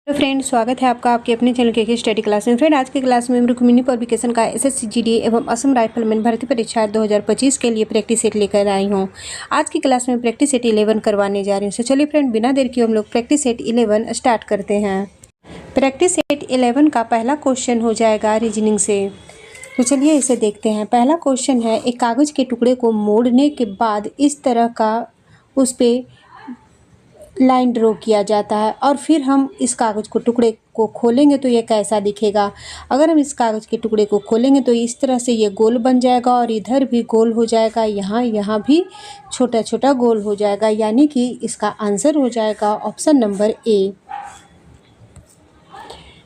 तो फ्रेंड, स्वागत है आपका आपके अपने चैनल के स्टडी क्लास में। फ्रेंड, आज की क्लास में हम रुक्मिणी पब्लिकेशन का एसएससी जीडी एवं असम राइफलमैन भर्ती परीक्षा 2025 के लिए प्रैक्टिस सेट लेकर आई हूँ। आज की क्लास में प्रैक्टिस सेट 11 करवाने जा रही हूँ। तो चलिए फ्रेंड, बिना देर किए हम लोग प्रैक्टिस सेट 11 स्टार्ट करते हैं। प्रैक्टिस सेट 11 का पहला क्वेश्चन हो जाएगा रीजनिंग से। तो चलिए इसे देखते हैं। पहला क्वेश्चन है, एक कागज़ के टुकड़े को मोड़ने के बाद इस तरह का उस पर लाइन ड्रॉ किया जाता है और फिर हम इस कागज़ को टुकड़े को खोलेंगे तो ये कैसा दिखेगा। अगर हम इस कागज़ के टुकड़े को खोलेंगे तो इस तरह से ये गोल बन जाएगा और इधर भी गोल हो जाएगा, यहाँ भी छोटा छोटा गोल हो जाएगा, यानी कि इसका आंसर हो जाएगा ऑप्शन नंबर ए।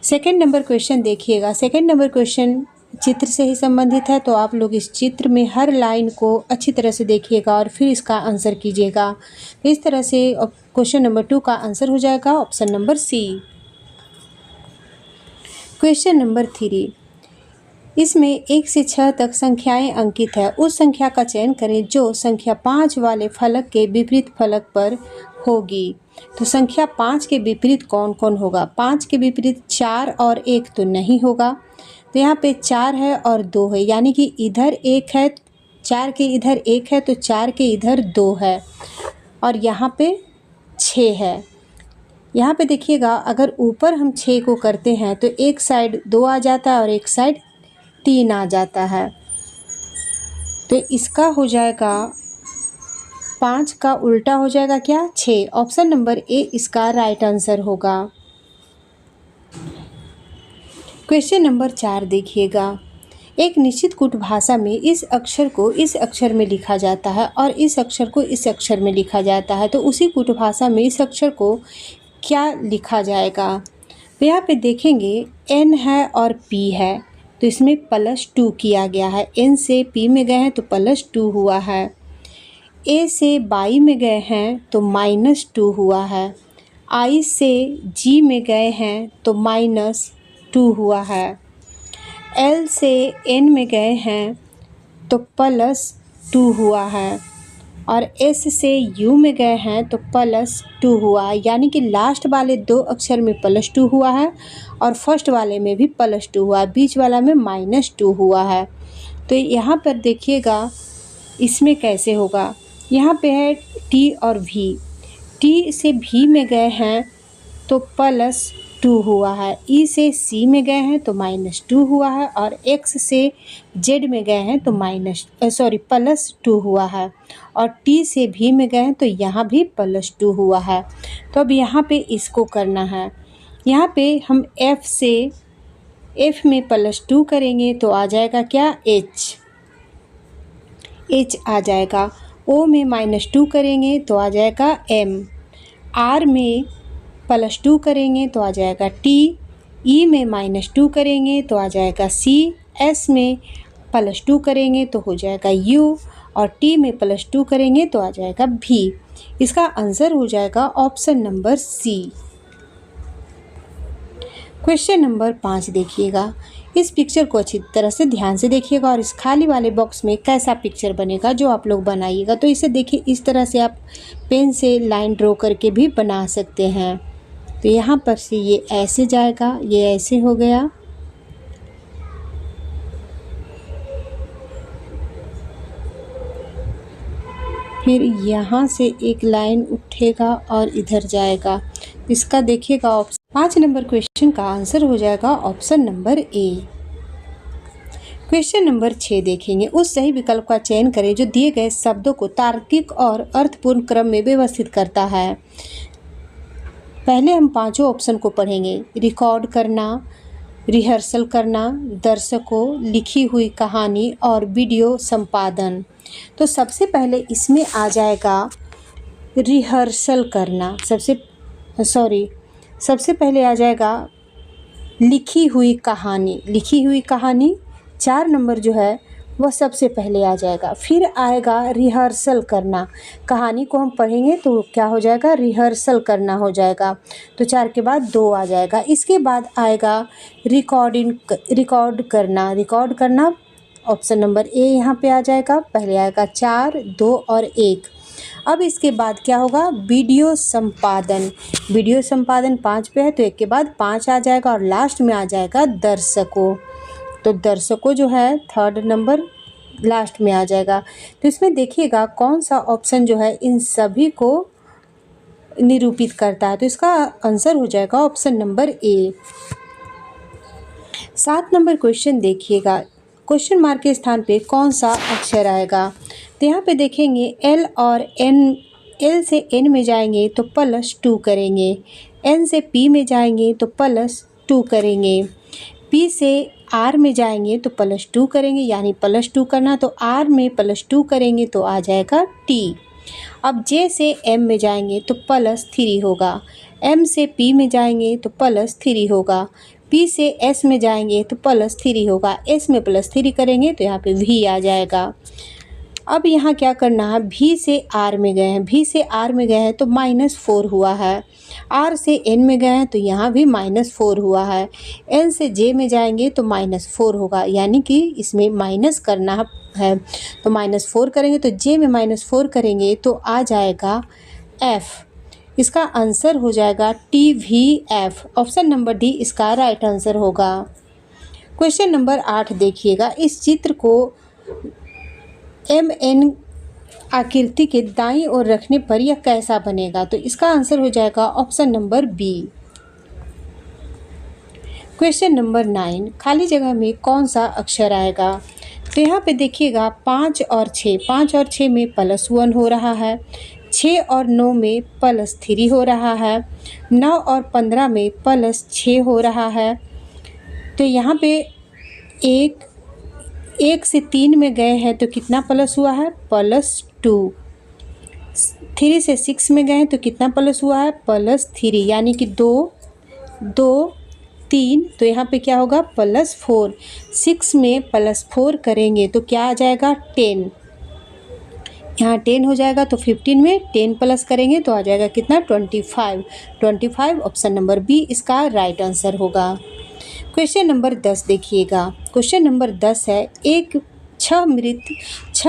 सेकेंड नंबर क्वेश्चन देखिएगा। सेकेंड नंबर क्वेश्चन चित्र से ही संबंधित है, तो आप लोग इस चित्र में हर लाइन को अच्छी तरह से देखिएगा और फिर इसका आंसर कीजिएगा। तो इस तरह से क्वेश्चन नंबर 2 का आंसर हो जाएगा option number C. Question number 3, इसमें 1 से 6 तक संख्याएं अंकित है। उस संख्या का चयन करें जो संख्या 5 वाले फलक के विपरीत फलक पर होगी। तो संख्या 5 के विपरीत कौन कौन होगा। 5 के विपरीत 4 और 1 तो नहीं होगा, तो यहाँ पे 4 है और 2 है, यानी कि इधर 1 है, 4 के इधर 1 है तो 4 के इधर 2 है, और यहाँ पे 6 है। यहाँ पे देखिएगा, अगर ऊपर हम 6 को करते हैं तो एक साइड 2 आ जाता है और एक साइड 3 आ जाता है। तो इसका हो जाएगा 5 का उल्टा हो जाएगा क्या, 6। ऑप्शन नंबर ए इसका राइट आंसर होगा। क्वेश्चन नंबर 4 देखिएगा। एक निश्चित कूट भाषा में इस अक्षर को इस अक्षर में लिखा जाता है और इस अक्षर को इस अक्षर में लिखा जाता है, तो उसी कूट भाषा में इस अक्षर को क्या लिखा जाएगा। तो यहाँ पे देखेंगे एन है और पी है, तो इसमें +2 किया गया है। एन से पी में गए हैं तो +2 हुआ है। ए से बाई में गए हैं तो -2 हुआ है। आई से जी में गए हैं तो -2 हुआ है। एल से एन में गए हैं तो +2 हुआ है, और एस से यू में गए हैं तो +2 हुआ है, यानी कि लास्ट वाले 2 अक्षर में +2 हुआ है और फर्स्ट वाले में भी +2 हुआ है, बीच वाला में -2 हुआ है। तो यहाँ पर देखिएगा इसमें कैसे होगा। यहाँ पे है टी और भी, टी से भी में गए हैं तो +2 हुआ है, ई से सी में गए हैं तो -2 हुआ है, और एक्स से जेड में गए हैं तो +2 हुआ है, और टी से भी में गए हैं तो यहाँ भी +2 हुआ है। तो अब यहाँ पे इसको करना है। यहाँ पे हम एफ में +2 करेंगे तो आ जाएगा क्या, एच आ जाएगा। ओ में -2 करेंगे तो आ जाएगा एम। आर में +2 करेंगे तो आ जाएगा टी। ई में -2 करेंगे तो आ जाएगा सी। एस में +2 करेंगे तो हो जाएगा यू, और टी में +2 करेंगे तो आ जाएगा भी। इसका आंसर हो जाएगा option number C. Question number 5 देखिएगा। इस पिक्चर को अच्छी तरह से ध्यान से देखिएगा और इस खाली वाले बॉक्स में कैसा पिक्चर बनेगा जो आप लोग बनाइएगा। तो इसे देखिए, इस तरह से आप पेन से लाइन ड्रॉ करके भी बना सकते हैं। तो यहाँ पर से ये ऐसे जाएगा, ये ऐसे हो गया, फिर यहाँ से एक लाइन उठेगा और इधर जाएगा। इसका देखिएगा ऑप्शन 5 नंबर क्वेश्चन का आंसर हो जाएगा ऑप्शन नंबर ए। क्वेश्चन नंबर 6 देखेंगे। उस सही विकल्प का चयन करें जो दिए गए शब्दों को तार्किक और अर्थपूर्ण क्रम में व्यवस्थित करता है। पहले हम 5 ऑप्शन को पढ़ेंगे। रिकॉर्ड करना, रिहर्सल करना, दर्शकों, लिखी हुई कहानी और वीडियो संपादन। तो सबसे पहले इसमें आ जाएगा रिहर्सल करना। सबसे पहले आ जाएगा लिखी हुई कहानी। लिखी हुई कहानी 4 नंबर जो है वह सबसे पहले आ जाएगा। फिर आएगा रिहर्सल करना। कहानी को हम पढ़ेंगे तो क्या हो जाएगा, रिहर्सल करना हो जाएगा। तो 4 के बाद 2 आ जाएगा। इसके बाद आएगा रिकॉर्ड करना ऑप्शन नंबर ए यहाँ पे आ जाएगा। पहले आएगा 4, 2 और 1। अब इसके बाद क्या होगा, वीडियो संपादन। वीडियो संपादन 5 पे है तो एक के बाद 5 आ जाएगा और लास्ट में आ जाएगा दर्शकों। तो दर्शकों जो है थर्ड नंबर लास्ट में आ जाएगा। तो इसमें देखिएगा कौन सा ऑप्शन जो है इन सभी को निरूपित करता है। तो इसका आंसर हो जाएगा ऑप्शन नंबर ए। 7 नंबर क्वेश्चन देखिएगा, क्वेश्चन मार्क के स्थान पे कौन सा अक्षर आएगा। तो यहाँ पे देखेंगे एल और एन, एल से एन में जाएंगे तो +2 करेंगे, एन से पी में जाएंगे तो +2 करेंगे, पी से आर में जाएंगे तो +2 करेंगे, यानी +2 करना तो आर में +2 करेंगे तो आ जाएगा टी। अब जे से एम में जाएंगे तो +3 होगा, एम से पी में जाएंगे तो +3 होगा, पी से एस में जाएंगे तो +3 होगा, एस में +3 करेंगे तो यहाँ पे वी आ जाएगा। अब यहाँ क्या करना है, भी से आर में गए हैं, भी से आर में गए हैं तो -4 हुआ है, आर से एन में गए हैं तो यहाँ भी -4 हुआ है, एन से जे में जाएंगे तो -4 होगा, यानी कि इसमें माइनस करना है तो -4 करेंगे तो जे में -4 करेंगे तो आ जाएगा एफ। इसका आंसर हो जाएगा TVF। ऑप्शन नंबर डी इसका राइट आंसर होगा। क्वेश्चन नंबर 8 देखिएगा, इस चित्र को MN आकृति के दाईं ओर रखने पर यह कैसा बनेगा। तो इसका आंसर हो जाएगा option number B. Question number 9, खाली जगह में कौन सा अक्षर आएगा। तो यहाँ पे देखिएगा 5 और 6, 5 और 6 में +1 हो रहा है, 6 और 9 में +3 हो रहा है, 9 और 15 में +6 हो रहा है। तो यहाँ पे 1 से 3 में गए हैं तो कितना प्लस हुआ है, +2। 3 से 6 में गए हैं तो कितना प्लस हुआ है, +3, यानी कि 2 2 3, तो यहाँ पे क्या होगा +4। 6 में +4 करेंगे तो क्या आ जाएगा 10, यहाँ 10 हो जाएगा तो 15 में 10 प्लस करेंगे तो आ जाएगा कितना 25। ऑप्शन नंबर बी इसका राइट आंसर होगा। क्वेश्चन नंबर 10 देखिएगा, क्वेश्चन नंबर 10 है, एक 6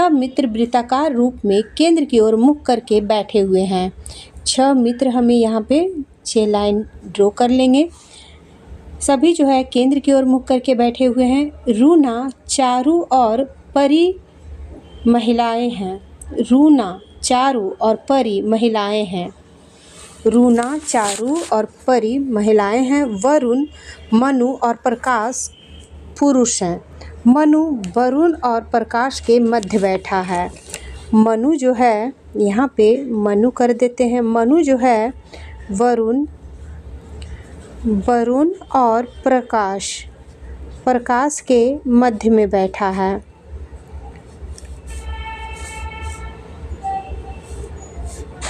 मित्र वृत्ताकार रूप में केंद्र की ओर मुख करके बैठे हुए हैं। 6 मित्र हमें यहाँ पे 6 लाइन ड्रॉ कर लेंगे, सभी जो है केंद्र की ओर मुख करके बैठे हुए हैं। रूना, चारू और परी महिलाएं हैं। रूना, चारू और परी महिलाएं हैं। रूना, चारू और परी महिलाएं हैं। वरुण, मनु और प्रकाश पुरुष हैं। मनु वरुण और प्रकाश के मध्य बैठा है। मनु जो है यहाँ पे मनु कर देते हैं, मनु जो है वरुण और प्रकाश के मध्य में बैठा है।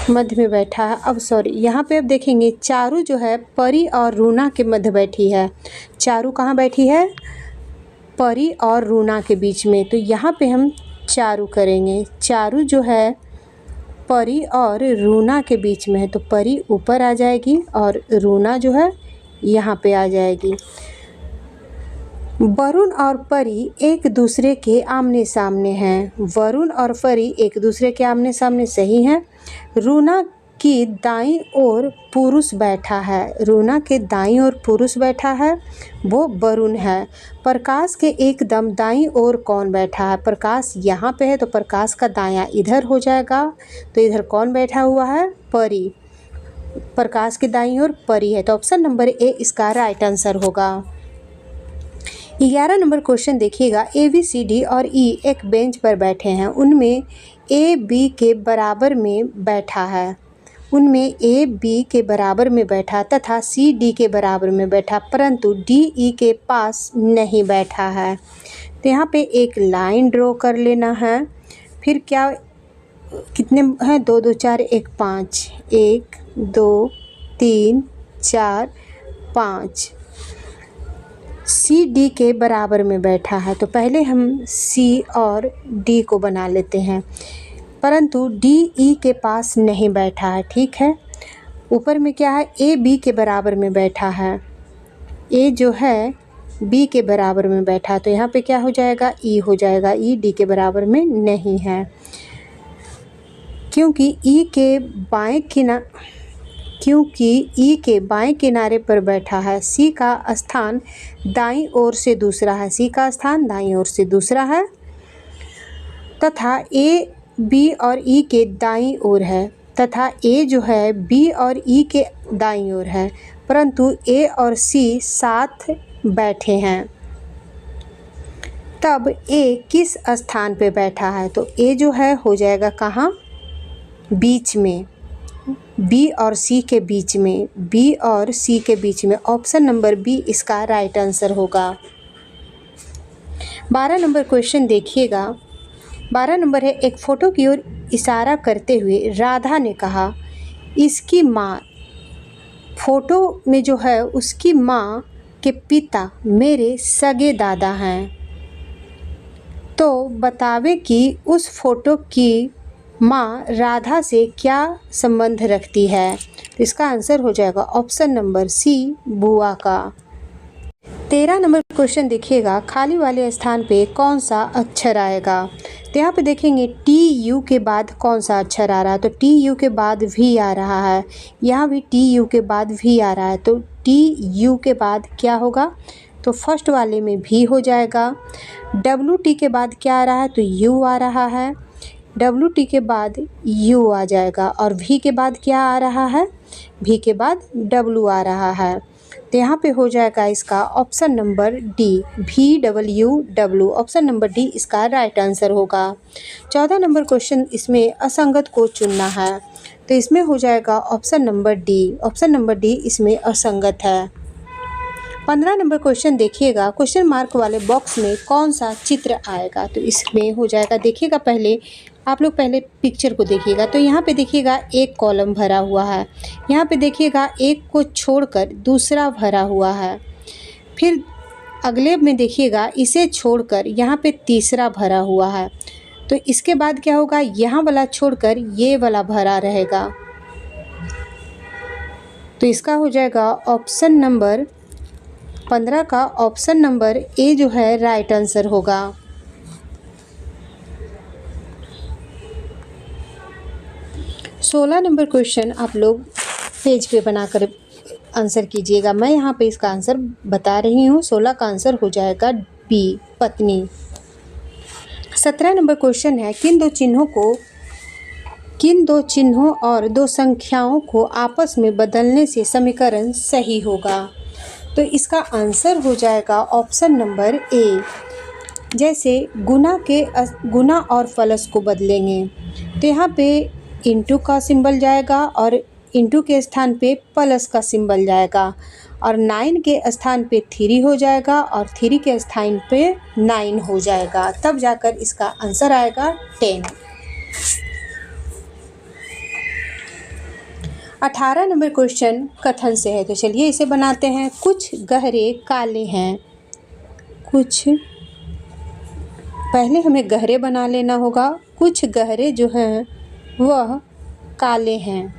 यहाँ पे अब देखेंगे चारू जो है परी और रूना के मध्य बैठी है। चारू कहाँ बैठी है, परी और रूना के बीच में, तो यहाँ पे हम चारू करेंगे। चारू जो है परी और रूना के बीच में है, तो परी ऊपर आ जाएगी और रूना जो है यहाँ पे आ जाएगी। वरुण और परी एक दूसरे के आमने सामने हैं। वरुण और परी एक दूसरे के आमने सामने सही हैं। रूना की दाईं ओर पुरुष बैठा है। रूना के दाईं ओर पुरुष बैठा है, वो वरुण है। प्रकाश के एकदम दाईं ओर कौन बैठा है, प्रकाश यहाँ पे है तो प्रकाश का दायां इधर हो जाएगा, तो इधर कौन बैठा हुआ है, परी। प्रकाश के दाईं ओर परी है, तो ऑप्शन नंबर ए इसका राइट आंसर होगा। 11 नंबर क्वेश्चन देखिएगा, ABCD और E एक बेंच पर बैठे हैं। उनमें A B के बराबर में बैठा है। उनमें A B के बराबर में बैठा तथा C D के बराबर में बैठा, परंतु D E के पास नहीं बैठा है। तो यहाँ पे एक लाइन ड्रॉ कर लेना है। फिर क्या कितने हैं, 2 2 4 1 5, 1 2 3 4 5। C D के बराबर में बैठा है, तो पहले हम C और D को बना लेते हैं, परंतु D E के पास नहीं बैठा है। ठीक है, ऊपर में क्या है, A B के बराबर में बैठा है। A जो है B के बराबर में बैठा, तो यहाँ पे क्या हो जाएगा, E हो जाएगा। E D के बराबर में नहीं है। क्योंकि ई के बाएं किनारे पर बैठा है। सी का स्थान दाईं ओर से दूसरा है। सी का स्थान दाईं ओर से दूसरा है तथा ए बी और ई के दाईं ओर है तथा ए जो है बी और ई के दाईं ओर है, परंतु ए और सी साथ बैठे हैं। तब ए किस स्थान पे बैठा है? तो ए जो है हो जाएगा कहाँ? बीच में, बी और सी के बीच में, बी और सी के बीच में। ऑप्शन नंबर बी इसका राइट आंसर होगा। 12 नंबर क्वेश्चन देखिएगा। 12 नंबर है, एक फ़ोटो की ओर इशारा करते हुए राधा ने कहा, इसकी माँ, फ़ोटो में जो है उसकी माँ के पिता मेरे सगे दादा हैं, तो बतावे कि उस फ़ोटो की माँ राधा से क्या संबंध रखती है? तो इसका आंसर हो जाएगा ऑप्शन नंबर सी, बुआ का। 13 नंबर क्वेश्चन देखिएगा, खाली वाले स्थान पे कौन सा अक्षर आएगा? तो यहाँ पे देखेंगे टी यू के बाद कौन सा अक्षर आ रहा है? तो टी यू के बाद भी आ रहा है, यहाँ भी टी यू के बाद भी आ रहा है, तो टी यू के बाद क्या होगा? तो फर्स्ट वाले में भी हो जाएगा। डब्लू टी के बाद क्या आ रहा है? तो यू आ रहा है, डब्लू टी के बाद यू आ जाएगा और वी के बाद क्या आ रहा है? भी के बाद डब्लू आ रहा है, तो यहाँ पे हो जाएगा इसका ऑप्शन नंबर डी, भी W W. Option number D इसका राइट आंसर होगा। 14 नंबर क्वेश्चन, इसमें असंगत को चुनना है, तो इसमें हो जाएगा option number D. Option number D इसमें असंगत है। 15 नंबर क्वेश्चन देखिएगा, क्वेश्चन मार्क वाले बॉक्स में कौन सा चित्र आएगा? तो इसमें हो जाएगा, देखिएगा पहले आप लोग पहले पिक्चर को देखिएगा, तो यहाँ पे देखिएगा एक कॉलम भरा हुआ है, यहाँ पे देखिएगा एक को छोड़कर दूसरा भरा हुआ है, फिर अगले में देखिएगा इसे छोड़कर यहाँ पे तीसरा भरा हुआ है, तो इसके बाद क्या होगा? यहाँ वाला छोड़कर ये वाला भरा रहेगा, तो इसका हो जाएगा ऑप्शन नंबर 15 का ऑप्शन नंबर ए जो है राइट आंसर होगा। 16 नंबर क्वेश्चन आप लोग पेज पे बनाकर आंसर कीजिएगा। मैं यहाँ पे इसका आंसर बता रही हूँ। 16 का आंसर हो जाएगा बी, पत्नी। 17 नंबर क्वेश्चन है, किन दो चिन्हों और दो संख्याओं को आपस में बदलने से समीकरण सही होगा? तो इसका आंसर हो जाएगा ऑप्शन नंबर ए। जैसे गुना और प्लस को बदलेंगे, तो यहाँ पे इंटू का सिंबल जाएगा और इंटू के स्थान पे प्लस का सिंबल जाएगा और 9 के स्थान पे 3 हो जाएगा और 3 के स्थान पे 9 हो जाएगा, तब जाकर इसका आंसर आएगा 10। 18 नंबर क्वेश्चन कथन से है, तो चलिए इसे बनाते हैं। कुछ गहरे काले हैं, पहले हमें गहरे बना लेना होगा। कुछ गहरे जो हैं वह काले हैं,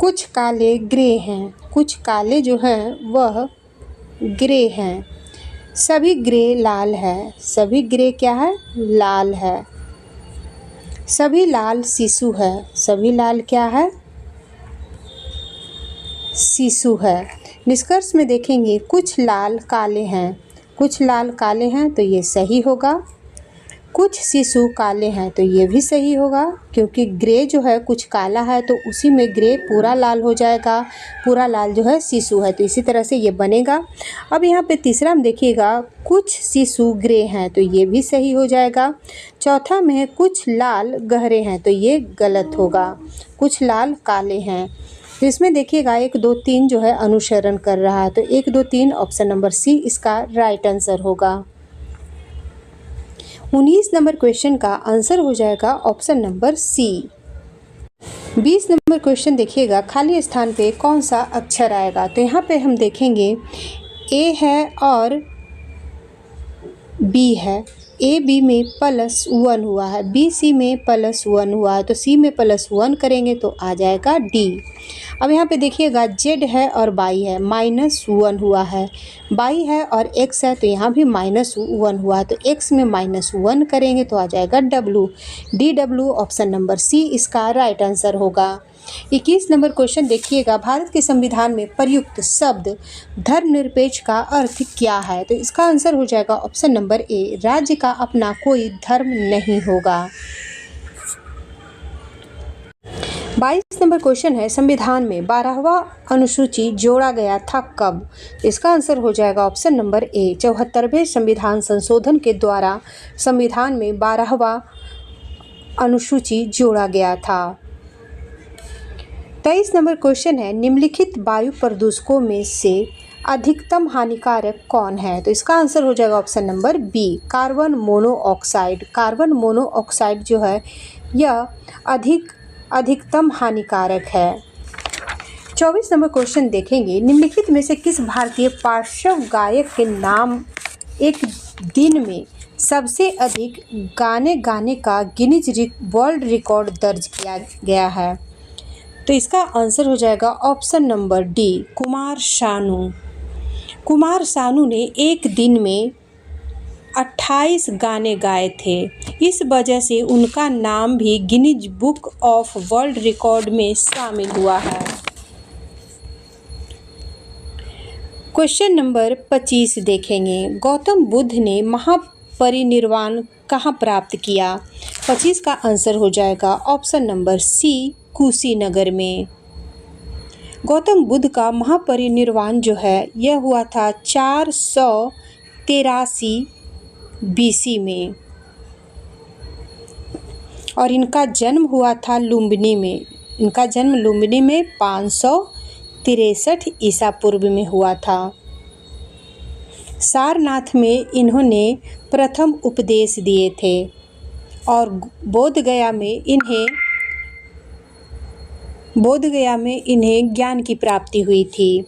कुछ काले ग्रे हैं, कुछ काले जो हैं वह ग्रे हैं, सभी ग्रे लाल है, सभी ग्रे क्या है? लाल है, सभी लाल शिशु है, सभी लाल क्या है? शिशु है। निष्कर्ष में देखेंगे कुछ लाल काले हैं, कुछ लाल काले हैं, तो ये सही होगा। कुछ शिशु काले हैं, तो ये भी सही होगा, क्योंकि ग्रे जो है कुछ काला है तो उसी में ग्रे पूरा लाल हो जाएगा, पूरा लाल जो है शिशु है, तो इसी तरह से ये बनेगा। अब यहाँ पे तीसरा में देखिएगा कुछ शिशु ग्रे हैं, तो ये भी सही हो जाएगा। चौथा में कुछ लाल गहरे हैं, तो ये गलत होगा। कुछ लाल काले हैं, तो इसमें देखिएगा 1 2 3 जो है अनुसरण कर रहा है, तो 1 2 3 ऑप्शन नंबर सी इसका राइट आंसर होगा। 19 नंबर क्वेश्चन का आंसर हो जाएगा option number C. 20 number question देखिएगा, खाली स्थान पे कौन सा अक्षर आएगा? तो यहाँ पे हम देखेंगे ए है और बी है, ए बी में +1 हुआ है, बी सी में +1 हुआ है, तो सी में +1 करेंगे तो आ जाएगा डी। अब यहाँ पे देखिएगा जेड है और वाई है, -1 हुआ है, वाई है और एक्स है तो यहाँ भी -1 हुआ है, तो एक्स में -1 करेंगे तो आ जाएगा W. D W option number C इसका राइट आंसर होगा। 21 नंबर क्वेश्चन देखिएगा, भारत के संविधान में प्रयुक्त शब्द धर्मनिरपेक्ष का अर्थ क्या है? तो इसका आंसर हो जाएगा ऑप्शन नंबर ए, राज्य का अपना कोई धर्म नहीं होगा। 22 नंबर क्वेश्चन है, संविधान में 12वां अनुसूची जोड़ा गया था कब? इसका आंसर हो जाएगा ऑप्शन नंबर ए, 74वें संविधान संशोधन के द्वारा संविधान में 12वां अनुसूची जोड़ा गया था। 23 नंबर क्वेश्चन है, निम्नलिखित वायु प्रदूषकों में से अधिकतम हानिकारक कौन है? तो इसका आंसर हो जाएगा option number B, carbon monoxide. Carbon monoxide जो है यह अधिकतम हानिकारक है। 24 नंबर क्वेश्चन देखेंगे, निम्नलिखित में से किस भारतीय पार्श्व गायक के नाम एक दिन में सबसे अधिक गाने गाने का गिनीज वर्ल्ड रिकॉर्ड दर्ज किया गया है? तो इसका आंसर हो जाएगा option number D, Kumar Sanu. Kumar Sanu ने एक दिन में 28 गाने गाए थे, इस वजह से उनका नाम भी Guinness book of world record में शामिल हुआ है। क्वेश्चन नंबर 25 देखेंगे, गौतम बुद्ध ने महापरिनिर्वाण कहाँ प्राप्त किया? 25 का आंसर हो जाएगा ऑप्शन नंबर सी, कुशीनगर में। गौतम बुद्ध का महापरिनिर्वाण जो है यह हुआ था 483 BC में और इनका जन्म हुआ था लुम्बिनी में। इनका जन्म लुम्बिनी में 563 ईसा पूर्व में हुआ था। सारनाथ में इन्होंने प्रथम उपदेश दिए थे और बोधगया में इन्हें ज्ञान की प्राप्ति हुई थी।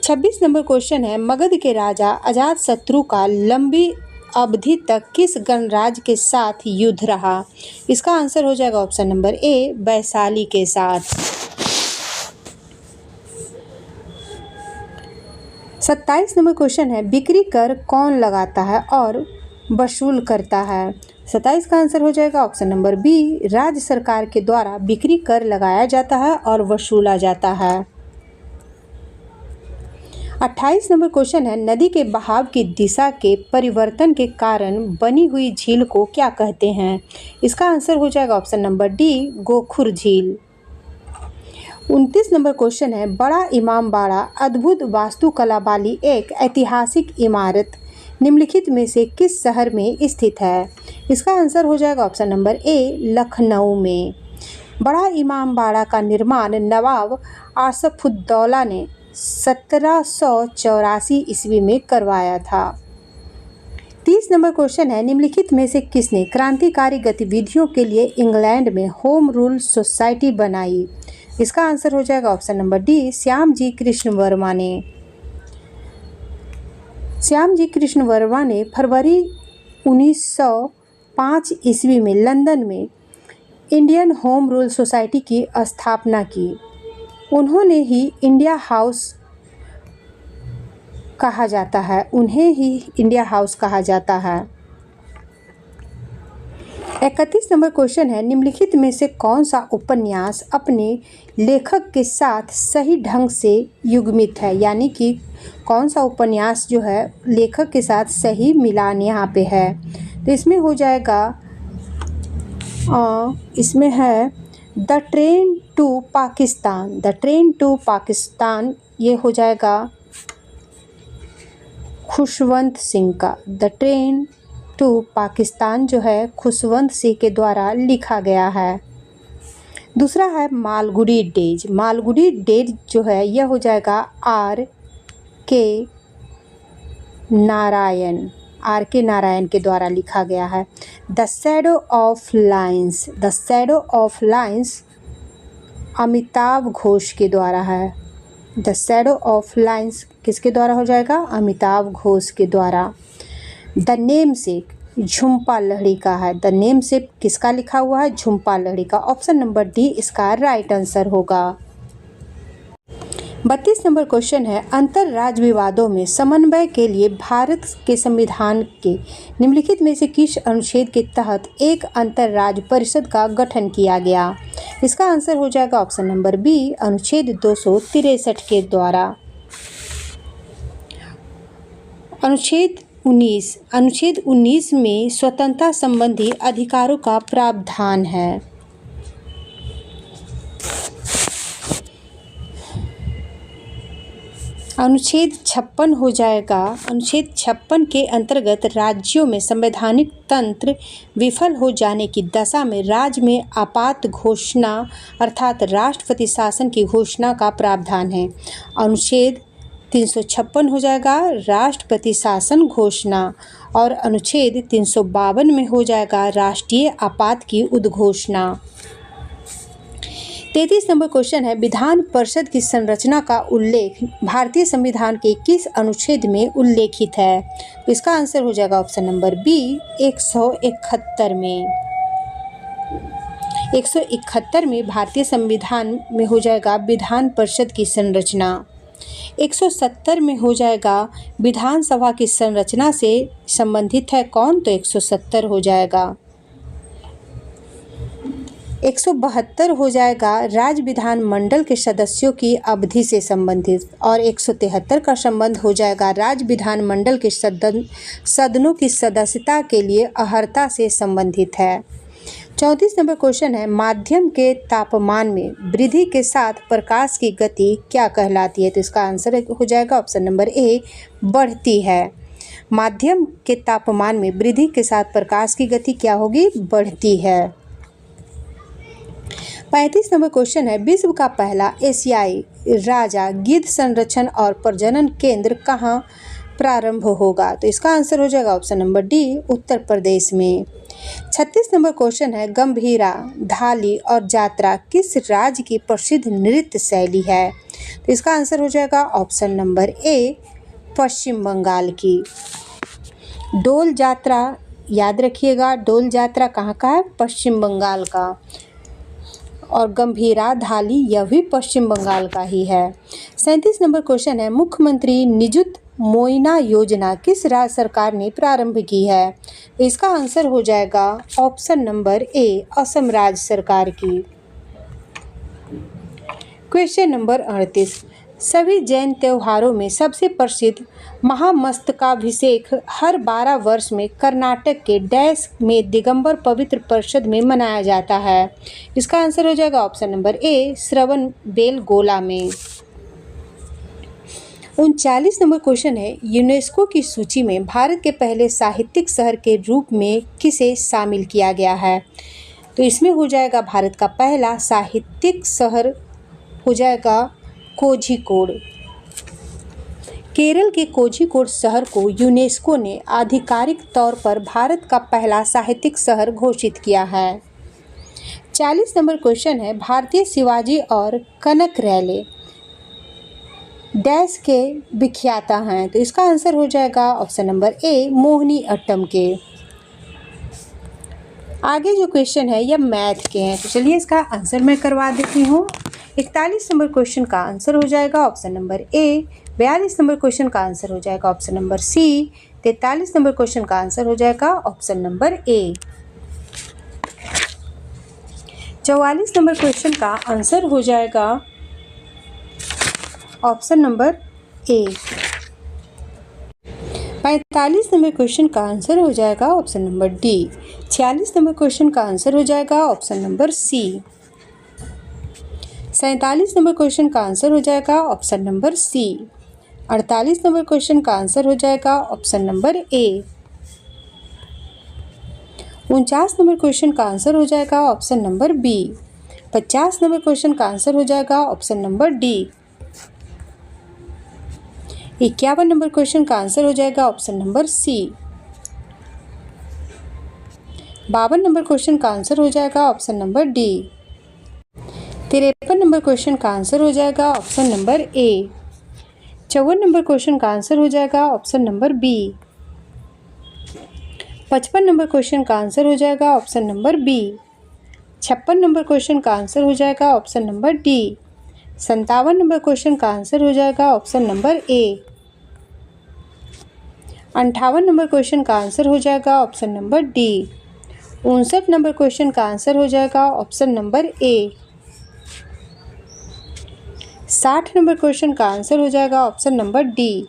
26 नंबर क्वेश्चन है, मगध के राजा अजातशत्रु का लंबी अवधि तक किस गणराज्य के साथ युद्ध रहा? इसका आंसर हो जाएगा ऑप्शन नंबर ए, वैशाली के साथ। 27 नंबर क्वेश्चन है, बिक्री कर कौन लगाता है और वसूल करता है? 27 का आंसर हो जाएगा ऑप्शन नंबर बी, राज्य सरकार के द्वारा बिक्री कर लगाया जाता है और वसूला जाता है। 28 नंबर क्वेश्चन है, नदी के बहाव की दिशा के परिवर्तन के कारण बनी हुई झील को क्या कहते हैं? इसका आंसर हो जाएगा ऑप्शन नंबर डी, गोखुर झील। 29 नंबर क्वेश्चन है, बड़ा इमामबाड़ा अद्भुत वास्तुकला वाली एक ऐतिहासिक इमारत निम्नलिखित में से किस शहर में स्थित है? इसका आंसर हो जाएगा ऑप्शन नंबर ए, लखनऊ में। बड़ा इमामबाड़ा का निर्माण नवाब आसफुद्दौला ने 1784 ईस्वी में करवाया था। 30 नंबर क्वेश्चन है, निम्नलिखित में से किसने क्रांतिकारी गतिविधियों के लिए इंग्लैंड में होम रूल सोसाइटी बनाई? इसका आंसर हो जाएगा option number D, Shyamji Krishna Verma ने। श्यामजी कृष्ण वर्मा ने फरवरी 1905 ईस्वी में लंदन में इंडियन होम रूल सोसाइटी की स्थापना की। उन्हें ही इंडिया हाउस कहा जाता है। 31 नंबर क्वेश्चन है, निम्नलिखित में से कौन सा उपन्यास अपने लेखक के साथ सही ढंग से युग्मित है? यानी कि कौन सा उपन्यास जो है लेखक के साथ सही मिलान यहाँ पे है? तो इसमें हो जाएगा इसमें है the train to Pakistan. The train to Pakistan ये हो जाएगा खुशवंत सिंह का। द ट्रेन टू पाकिस्तान जो है खुशवंत सिंह के द्वारा लिखा गया है। दूसरा है मालगुडी डेज। मालगुडी डेज जो है यह हो जाएगा आर के नारायण के द्वारा लिखा गया है। The shadow of lines. The shadow of lines Amitav Ghosh के द्वारा है। द शैडो ऑफ लाइन्स किसके द्वारा हो जाएगा? अमिताव घोष के द्वारा। The namesake. झुम्पा लहड़ी का है। द नेम से किसका लिखा हुआ है? झुम्पा लहड़ी का। ऑप्शन नंबर डी इसका राइट आंसर होगा। 32 नंबर क्वेश्चन है, अंतर्राज्य विवादों में समन्वय के लिए भारत के संविधान के निम्नलिखित में से किस अनुच्छेद के तहत एक अंतर्राज्य परिषद का गठन किया गया? इसका आंसर हो जाएगा ऑप्शन नंबर बी, अनुच्छेद 263 के द्वारा। अनुच्छेद 19 में स्वतंत्रता संबंधी अधिकारों का प्रावधान है। अनुच्छेद 56 हो जाएगा। अनुच्छेद 56 के अंतर्गत राज्यों में संवैधानिक तंत्र विफल हो जाने की दशा में राज्य में आपात घोषणा अर्थात राष्ट्रपति शासन की घोषणा का प्रावधान है। अनुच्छेद 356 हो जाएगा राष्ट्रपति शासन घोषणा, और अनुच्छेद 352 में हो जाएगा राष्ट्रीय आपात की उद्घोषणा। 33 नंबर क्वेश्चन है, विधान परिषद की संरचना का उल्लेख भारतीय संविधान के किस अनुच्छेद में उल्लेखित है? तो इसका आंसर हो जाएगा ऑप्शन नंबर बी, 171 में। 171 में भारतीय संविधान में हो जाएगा विधान परिषद की संरचना। 170 में हो जाएगा विधानसभा की संरचना से संबंधित है कौन? तो 170 हो जाएगा। 172 हो जाएगा राज्य विधानमंडल के सदस्यों की अवधि से संबंधित, और 173 का संबंध हो जाएगा राज्य विधानमंडल के सदनों की सदस्यता के लिए अर्हता से संबंधित है। 34 नंबर क्वेश्चन है, माध्यम के तापमान में वृद्धि के साथ प्रकाश की गति क्या कहलाती है? तो इसका आंसर हो जाएगा ऑप्शन नंबर ए, बढ़ती है। माध्यम के तापमान में वृद्धि के साथ प्रकाश की गति क्या होगी? बढ़ती है। 35 नंबर क्वेश्चन है, विश्व का पहला एशियाई राजा गिद्ध संरक्षण और प्रजनन केंद्र कहाँ प्रारंभ होगा? तो इसका आंसर हो जाएगा option number D, Uttar Pradesh में। 36 नंबर क्वेश्चन है, गंभीरा, धाली और जात्रा किस राज्य की प्रसिद्ध नृत्य शैली है? तो इसका आंसर हो जाएगा ऑप्शन नंबर ए, पश्चिम बंगाल की। डोल जात्रा याद रखिएगा, डोल जात्रा कहाँ का है? पश्चिम बंगाल का। और गंभीरा, धाली यह भी पश्चिम बंगाल का ही है। 37 नंबर क्वेश्चन है, मुख्यमंत्री निजुत मोइना योजना किस राज्य सरकार ने प्रारंभ की है? इसका आंसर हो जाएगा ऑप्शन नंबर ए, असम राज्य सरकार की। क्वेश्चन नंबर 38, सभी जैन त्योहारों में सबसे प्रसिद्ध महामस्तकाभिषेक हर 12 वर्ष में कर्नाटक के डैश में दिगंबर पवित्र परिषद में मनाया जाता है। इसका आंसर हो जाएगा ऑप्शन नंबर ए, श्रवण बेलगोला में। 39 नंबर क्वेश्चन है, यूनेस्को की सूची में भारत के पहले साहित्यिक शहर के रूप में किसे शामिल किया गया है? तो इसमें हो जाएगा भारत का पहला साहित्यिक शहर हो जाएगा कोझिकोड। केरल के कोझिकोड शहर को यूनेस्को ने आधिकारिक तौर पर भारत का पहला साहित्यिक शहर घोषित किया है। 40 नंबर क्वेश्चन है, भारतीय शिवाजी और कनक रेले डैश के विख्याता हैं? तो इसका आंसर हो जाएगा ऑप्शन नंबर ए, मोहिनी अट्टम के। आगे जो क्वेश्चन है यह मैथ के हैं, तो चलिए इसका आंसर मैं करवा देती हूँ। 41 नंबर क्वेश्चन का आंसर हो जाएगा option number A. 42 number question का आंसर हो जाएगा option number C. 43 number question का आंसर हो जाएगा option number A. 44 number question का आंसर हो जाएगा option number A. 45 number question का आंसर हो जाएगा option number D. 46 number question का आंसर हो जाएगा option number C. 47 number question का आंसर हो जाएगा option number C. 48 number question का आंसर हो जाएगा option number A. 49 number question का आंसर हो जाएगा option number B. 50 number question का आंसर हो जाएगा option number D. 51 number question का आंसर हो जाएगा option number C. 52 number question का आंसर हो जाएगा option number D. 53 number question का आंसर हो जाएगा option number A. 54 number question का आंसर हो जाएगा option number B. 55 number question का आंसर हो जाएगा option number B. 56 number question का आंसर हो जाएगा option number D. 57 number question का आंसर हो जाएगा option number A. 58 number question का आंसर हो जाएगा option number D. 59 number question का आंसर हो जाएगा option number A. 60 number question का आंसर हो जाएगा option number D.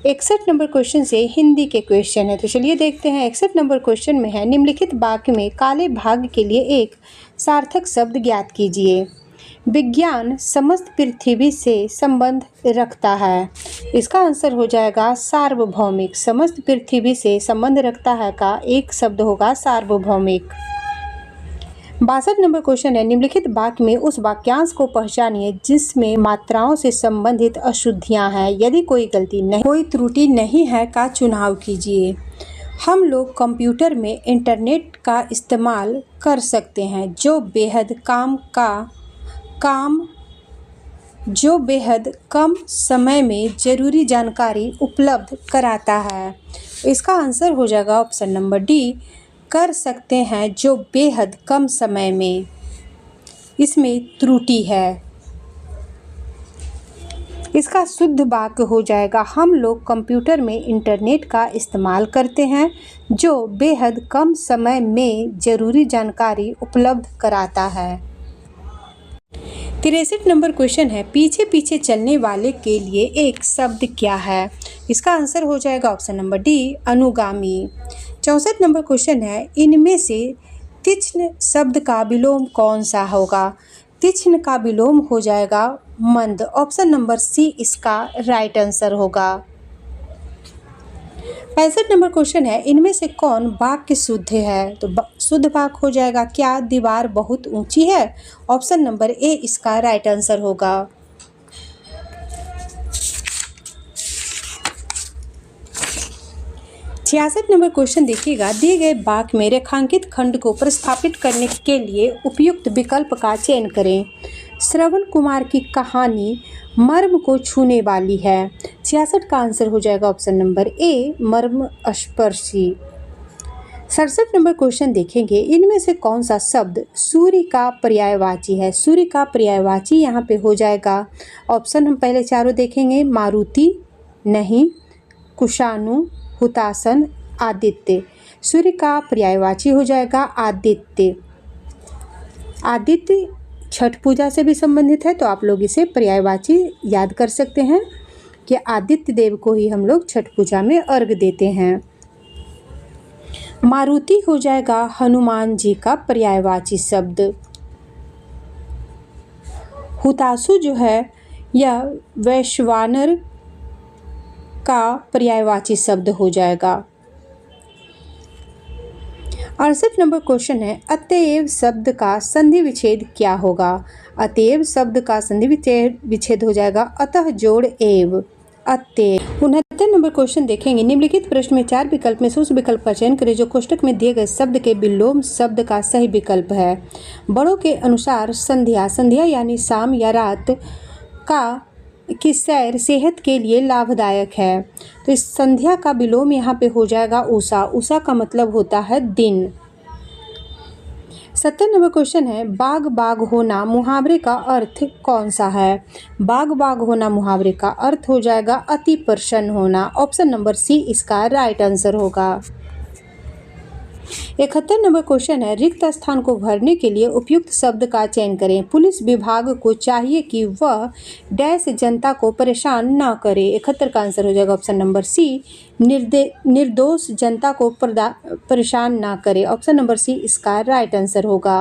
61 number question से हिंदी के क्वेश्चन है, तो चलिए देखते हैं। 61 नंबर क्वेश्चन में है, निम्नलिखित वाक्य में काले भाग के लिए एक सार्थक शब्द ज्ञात कीजिए। विज्ञान समस्त पृथ्वी से संबंध रखता है। इसका आंसर हो जाएगा सार्वभौमिक। समस्त पृथ्वी से संबंध रखता है का एक शब्द होगा सार्वभौमिक। 62 नंबर क्वेश्चन है, निम्नलिखित वाक्य में उस वाक्यांश को पहचानिए जिसमें मात्राओं से संबंधित अशुद्धियां हैं। यदि कोई गलती नहीं, कोई त्रुटि नहीं है का चुनाव कीजिए। हम लोग कंप्यूटर में इंटरनेट का इस्तेमाल कर सकते हैं जो बेहद कम समय में ज़रूरी जानकारी उपलब्ध कराता है। इसका आंसर हो जाएगा ऑप्शन नंबर डी, कर सकते हैं जो बेहद कम समय में। इसमें त्रुटि है। इसका शुद्ध वाक्य हो जाएगा, हम लोग कंप्यूटर में इंटरनेट का इस्तेमाल करते हैं जो बेहद कम समय में ज़रूरी जानकारी उपलब्ध कराता है। 63 नंबर क्वेश्चन है, पीछे पीछे चलने वाले के लिए एक शब्द क्या है। इसका आंसर हो जाएगा ऑप्शन नंबर डी, अनुगामी। 64 नंबर क्वेश्चन है, इनमें से तीक्ष्ण शब्द का विलोम कौन सा होगा। तीक्ष्ण का विलोम हो जाएगा मंद। ऑप्शन नंबर सी इसका राइट आंसर होगा। 65 नंबर क्वेश्चन है, इनमें से कौन वाक्य शुद्ध है। तो शुद्ध वाक्य हो जाएगा, क्या दीवार बहुत ऊंची है। ऑप्शन नंबर ए इसका राइट आंसर होगा। 66 नंबर क्वेश्चन देखिएगा, दिए गए वाक्य में रेखांकित खंड को प्रस्थापित करने के लिए उपयुक्त विकल्प का चयन करें। श्रवण कुमार की कहानी मर्म को छूने वाली है। 66 का आंसर हो जाएगा ऑप्शन नंबर ए, मर्म स्पर्शी। 67 नंबर क्वेश्चन देखेंगे, इनमें से कौन सा शब्द सूर्य का पर्यायवाची है। सूर्य का पर्यायवाची यहाँ पे हो जाएगा ऑप्शन, हम पहले चारों देखेंगे, मारुति नहीं, कुशानु, हुतासन, आदित्य। सूर्य का पर्यायवाची हो जाएगा आदित्य। आदित्य छठ पूजा से भी संबंधित है, तो आप लोग इसे पर्यायवाची याद कर सकते हैं कि आदित्य देव को ही हम लोग छठ पूजा में अर्घ्य देते हैं। मारुति हो जाएगा हनुमान जी का पर्यायवाची शब्द। हुतासु जो है यह वैश्वानर का पर्यायवाची शब्द हो जाएगा। 68 नंबर क्वेश्चन है, अतएव शब्द का संधि विच्छेद क्या होगा। अतएव शब्द का संधि विच्छेद हो जाएगा अतः जोड़ एव, अतएव। 69 नंबर क्वेश्चन देखेंगे, निम्नलिखित प्रश्न में 4 विकल्प में से उस विकल्प का चयन करें जो कोष्ठक में दिए गए शब्द के विलोम शब्द का सही विकल्प है। बड़ों के अनुसार संध्या, संध्या यानी शाम या रात की सैर सेहत के लिए लाभदायक है। तो इस संध्या का विलोम यहाँ पे हो जाएगा उषा। उषा का मतलब होता है दिन। 70 नंबर क्वेश्चन है, बाग बाग होना मुहावरे का अर्थ कौन सा है। बाग बाग होना मुहावरे का अर्थ हो जाएगा अति प्रसन्न होना। ऑप्शन नंबर सी इसका राइट आंसर होगा। 71 नंबर क्वेश्चन है, रिक्त स्थान को भरने के लिए उपयुक्त शब्द का चयन करें। पुलिस विभाग को चाहिए कि वह डैश जनता को परेशान न करे। 71 का आंसर हो जाएगा ऑप्शन नंबर सी, निर्दोष जनता को परेशान ना करे। ऑप्शन नंबर सी इसका राइट आंसर होगा।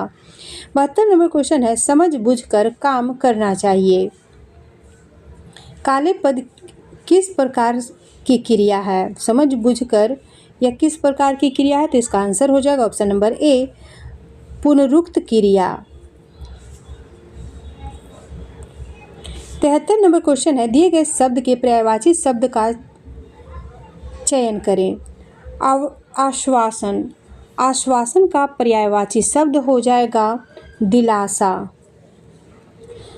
72 नंबर क्वेश्चन है, समझ बूझकर काम करना चाहिए। काले पद किस प्रकार की क्रिया है। समझ बूझकर यह किस प्रकार की क्रिया है, तो इसका आंसर हो जाएगा ऑप्शन नंबर ए, पुनरुक्त क्रिया। 73 नंबर क्वेश्चन है, दिए गए शब्द के पर्यायवाची शब्द का चयन करें। आश्वासन, आश्वासन का पर्यायवाची शब्द हो जाएगा दिलासा।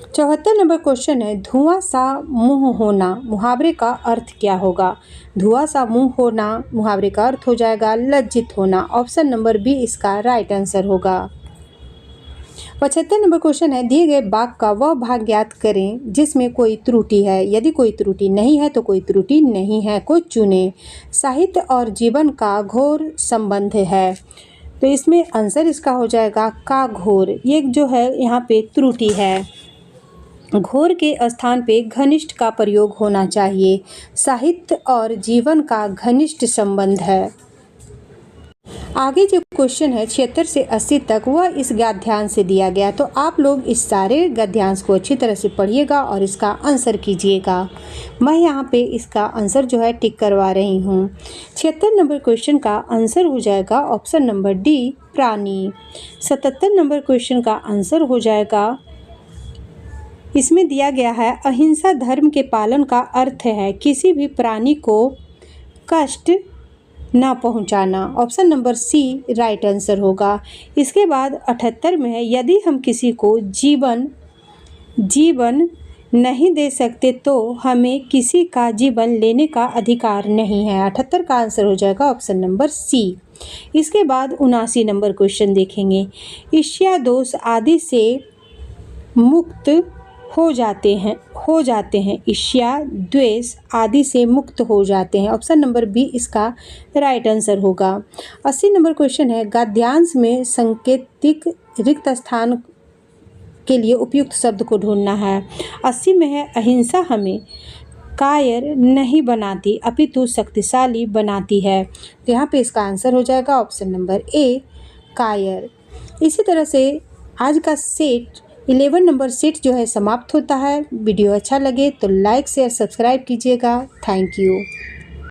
74 नंबर क्वेश्चन है, धुआं सा मुंह होना मुहावरे का अर्थ क्या होगा? धुआं सा मुंह होना मुहावरे का अर्थ हो जाएगा लज्जित होना। ऑप्शन नंबर बी इसका राइट आंसर होगा। 75 नंबर क्वेश्चन है, दिए गए वाक्य का वह भाग ज्ञात करें जिसमें कोई त्रुटि है। यदि कोई त्रुटि नहीं है तो कोई त्रुटि नहीं है को चुने। साहित्य और जीवन का घोर संबंध है, तो इसमें आंसर इसका हो जाएगा का घोर। ये जो है यहाँ पे त्रुटि है। घोर के स्थान पे घनिष्ठ का प्रयोग होना चाहिए। साहित्य और जीवन का घनिष्ठ संबंध है। आगे जो क्वेश्चन है 76 से 80 तक वह इस गद्यांश से दिया गया, तो आप लोग इस सारे गद्यांश को अच्छी तरह से पढ़िएगा और इसका आंसर कीजिएगा। मैं यहाँ पे इसका आंसर जो है टिक करवा रही हूँ। 76 नंबर क्वेश्चन का आंसर हो जाएगा ऑप्शन नंबर डी प्राणी। 77 नंबर क्वेश्चन का आंसर हो जाएगा, इसमें दिया गया है अहिंसा धर्म के पालन का अर्थ है किसी भी प्राणी को कष्ट ना पहुंचाना। Option number C right answer होगा। इसके बाद 78 में है, यदि हम किसी को जीवन नहीं दे सकते तो हमें किसी का जीवन लेने का अधिकार नहीं है। 78 का आंसर हो जाएगा ऑप्शन नंबर सी। इसके बाद 79 नंबर क्वेश्चन देखेंगे, ईर्ष्या दोष आदि से मुक्त हो जाते हैं ईर्ष्या द्वेष आदि से मुक्त हो जाते हैं। ऑप्शन नंबर बी इसका राइट आंसर होगा। 80 नंबर क्वेश्चन है, गद्यांश में सांकेतिक रिक्त स्थान के लिए उपयुक्त शब्द को ढूंढना है। 80 में है, अहिंसा हमें कायर नहीं बनाती अपितु शक्तिशाली बनाती है। तो यहाँ पे इसका आंसर हो जाएगा ऑप्शन नंबर ए कायर। इसी तरह से आज का सेट 11 नंबर सेट जो है समाप्त होता है। वीडियो अच्छा लगे तो लाइक शेयर सब्सक्राइब कीजिएगा। Thank you.